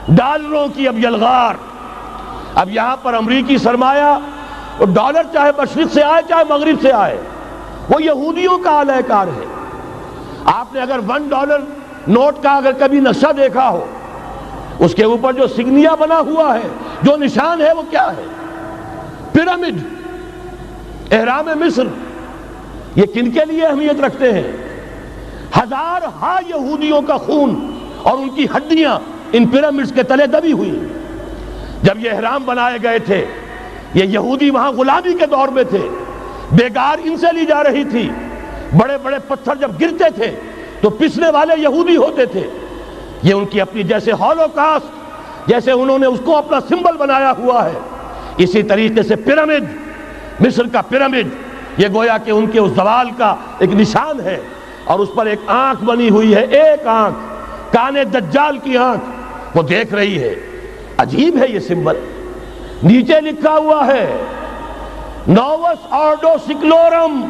ڈالروں کی اب یلغار. اب یہاں پر امریکی سرمایہ اور ڈالر چاہے مشرق سے آئے چاہے مغرب سے آئے وہ یہودیوں کا اعلی کار ہے. آپ نے اگر $1 نوٹ کا اگر کبھی نقشہ دیکھا ہو، اس کے اوپر جو سگنیا بنا ہوا ہے، جو نشان ہے، وہ کیا ہے؟ پیرامڈ، اہرام مصر. یہ کن کے لیے اہمیت رکھتے ہیں؟ ہزارہا یہودیوں کا خون اور ان کی ہڈیاں ان پیرامڈز کے تلے دبی ہوئی. جب یہ اہرام بنائے گئے تھے، یہ یہودی وہاں غلامی کے دور میں تھے، بیگار ان سے لی جا رہی تھی. بڑے بڑے پتھر جب گرتے تھے تو پسنے والے یہودی ہوتے تھے. یہ ان کی اپنی جیسے ہولوکاسٹ، جیسے انہوں نے اس کو اپنا سمبل بنایا ہوا ہے، اسی طریقے سے پیرامڈ، مصر کا پیرامڈ، یہ گویا کہ ان کے اس زوال کا ایک نشان ہے. اور اس پر ایک آنکھ بنی ہوئی ہے، ایک آنکھ، کان دجال کی آنکھ، وہ دیکھ رہی ہے. عجیب ہے یہ سمبل. نیچے لکھا ہوا ہے نووس آرڈو سکلورم،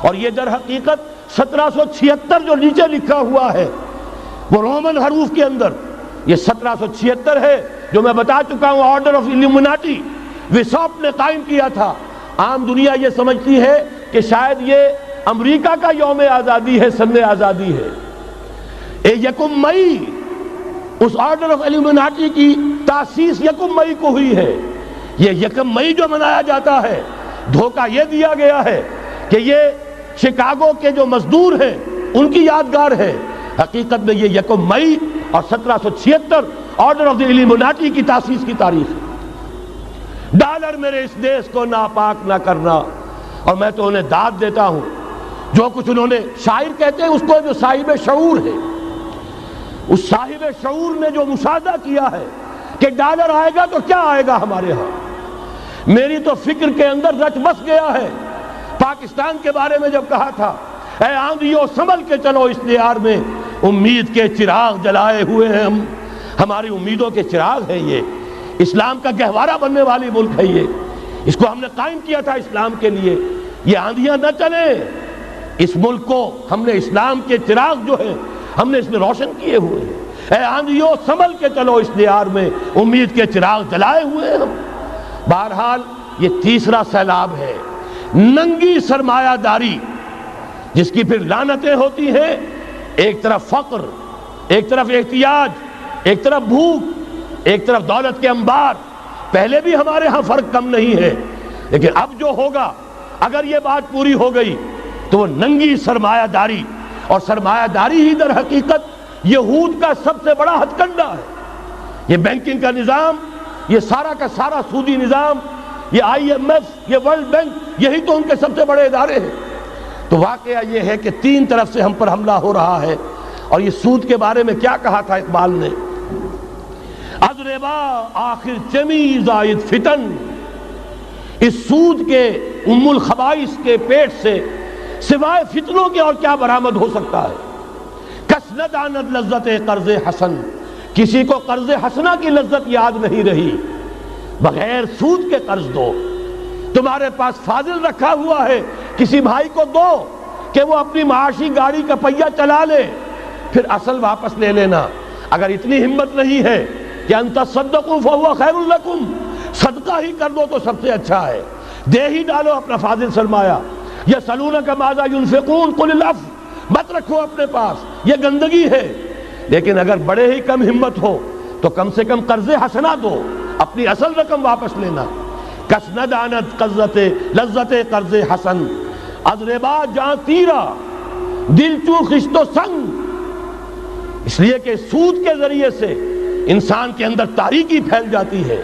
اور یہ در حقیقت 1776 جو نیچے لکھا ہوا ہے وہ رومن حروف کے اندر یہ 1776 ہے، جو میں بتا چکا ہوں آرڈر آف الومناٹی وساپ نے قائم کیا تھا. عام دنیا یہ سمجھتی ہے کہ شاید یہ امریکہ کا یوم آزادی ہے، سن آزادی ہے. 1 مئی اس آرڈر آف الومناٹی کی تاسیس 1 مئی کو ہوئی ہے. یہ 1 مئی جو منایا جاتا ہے، دھوکہ یہ دیا گیا ہے کہ یہ شکاگو کے جو مزدور ہیں ان کی یادگار ہے. حقیقت میں یہ 1 مئی اور 1776 آرڈر آف دی الومناٹی کی تاسیس کی تاریخ ہے. ڈالر میرے اس دیش کو ناپاک نہ کرنا. اور میں تو انہیں داد دیتا ہوں، جو کچھ انہوں نے، شاعر کہتے ہیں اس کو جو صاحب شعور ہے، اس صاحب شعور نے جو مشاہدہ کیا ہے کہ ڈالر آئے گا تو کیا آئے گا ہمارے ہاں. میری تو فکر کے اندر رچ بس گیا ہے. پاکستان کے بارے میں جب کہا تھا اے آندھیو سنبھل کے چلو اس دیار میں، امید کے چراغ جلائے ہوئے ہیں ہم. ہماری امیدوں کے چراغ ہے یہ. اسلام کا گہوارہ بننے والی ملک ہے یہ. اس کو ہم نے قائم کیا تھا اسلام کے لیے. یہ آندھیاں نہ چلیں. اس ملک کو ہم نے اسلام کے چراغ جو ہیں ہم نے اس میں روشن کیے ہوئے ہیں. اے آندھیو سنبھل کے چلو اس دیار میں، امید کے چراغ جلائے ہوئے ہیں ہم. بہرحال یہ تیسرا سیلاب ہے، ننگی سرمایہ داری، جس کی پھر لعنتیں ہوتی ہیں. ایک طرف فقر، ایک طرف احتیاج، ایک طرف بھوک، ایک طرف دولت کے انبار. پہلے بھی ہمارے ہاں فرق کم نہیں ہے، لیکن اب جو ہوگا، اگر یہ بات پوری ہو گئی تو وہ ننگی سرمایہ داری. اور سرمایہ داری ہی در حقیقت یہود کا سب سے بڑا ہتھ کنڈا ہے. یہ بینکنگ کا نظام، یہ سارا کا سارا سودی نظام، یہ IMF، یہ ورلڈ بینک، یہی تو ان کے سب سے بڑے ادارے ہیں. تو واقعہ یہ ہے کہ 3 طرف سے ہم پر حملہ ہو رہا ہے. اور یہ سود کے بارے میں کیا کہا تھا اقبال نے؟ از ربا آخر چمی زائد فتن. اس سود کے ام الخبائث کے پیٹ سے سوائے فتنوں کے اور کیا برآمد ہو سکتا ہے؟ کس نہ داند لذت قرض حسن. کسی کو قرض حسنہ کی لذت یاد نہیں رہی. بغیر سود کے قرض دو. تمہارے پاس فاضل رکھا ہوا ہے، کسی بھائی کو دو کہ وہ اپنی معاشی گاڑی کا پہیہ چلا لے، پھر اصل واپس لے لینا. اگر اتنی ہمت نہیں ہے کہ ان تصدقوا فهو خیر لکم، صدقہ ہی کر دو تو سب سے اچھا ہے. دے ہی ڈالو اپنا فاضل سرمایہ. یسألونک ماذا ينفقون قل العفو. مت رکھو اپنے پاس، یہ گندگی ہے. لیکن اگر بڑے ہی کم ہمت ہو تو کم سے کم قرض حسنہ دو، اپنی اصل رقم واپس لینا. کس نہ دانت لذت قرض حسن. از ربا جاں تیرا دل چو خشت و سنگ. اس لیے کہ سود کے ذریعے سے انسان کے اندر تاریکی پھیل جاتی ہے.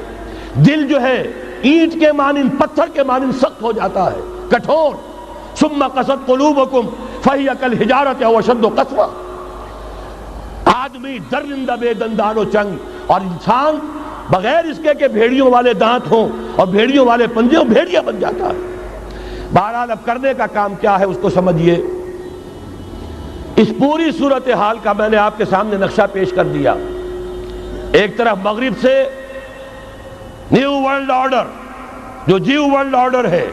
دل جو ہے اینٹ کے مانند، پتھر کے مانند سخت ہو جاتا ہے، کٹھور. ثم قست قلوبکم فہی کالحجارۃ او اشد قسوہ. آدمی درندہ بے دندان و چنگ، اور انسان بغیر اس کے کہ بھیڑیوں والے دانت ہوں اور بھیڑیوں والے پنجے ہوں، بھیڑیا بن جاتا ہے. بہرحال اب کرنے کا کام کیا ہے اس کو سمجھیے. اس پوری صورتحال کا میں نے آپ کے سامنے نقشہ پیش کر دیا. ایک طرف مغرب سے نیو ورلڈ آرڈر، جو جیو ورلڈ آرڈر ہے،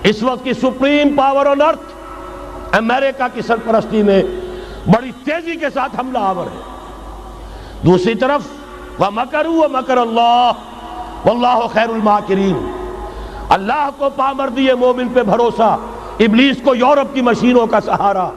اس وقت کی سپریم پاور آن ارتھ، امریکہ کی سرپرستی میں بڑی تیزی کے ساتھ حملہ آور ہے. دوسری طرف وَمَكَرُوا وَمَكَرَ اللَّهُ وَاللَّهُ خَيْرُ الْمَاكِرِينَ۔ اللہ کو پامردی مومن پہ بھروسہ، ابلیس کو یورپ کی مشینوں کا سہارا۔